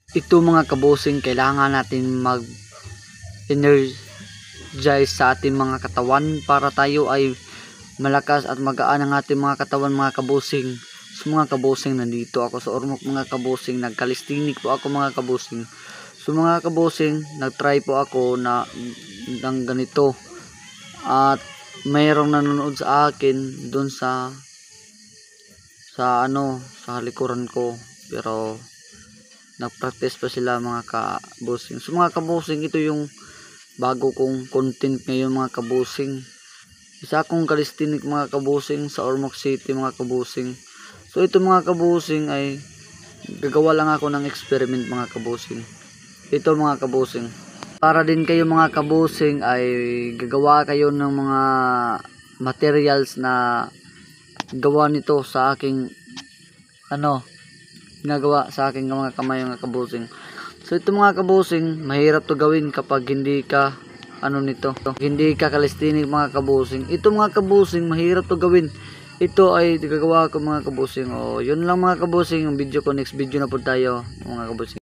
Ito mga kabosing, kailangan natin mag-energize sa ating mga katawan para tayo ay malakas at magaan ang ating mga katawan mga kabosing. So mga kabosing, nandito ako sa Ormoc mga kabosing, nagkalistinik po ako mga kabosing. So mga kabosing, nagtry po ako na ng ganito at mayroong nanonood sa akin doon sa halikuran ko, pero nag-practice pa sila mga kabosing. So mga kabosing, ito yung bago kong content ngayon mga kabosing. Isa akong kalistinik mga kabosing sa Ormoc City mga kabosing. So ito mga kabosing ay gagawa lang ako ng experiment mga kabosing. Ito mga kabosing, para din kayo mga kabosing ay gagawa kayo ng mga materials na gawa nito sa aking ginagawa sa aking mga kamay mga kabosing. So ito mga kabosing, mahirap to gawin kapag hindi ka hindi ka kalistinik mga kabosing. Ito mga kabosing, mahirap to gawin. Ito ay gagawa ko mga kabosing. Yun lang mga kabosing, yung video ko, next video na po tayo mga kabosing.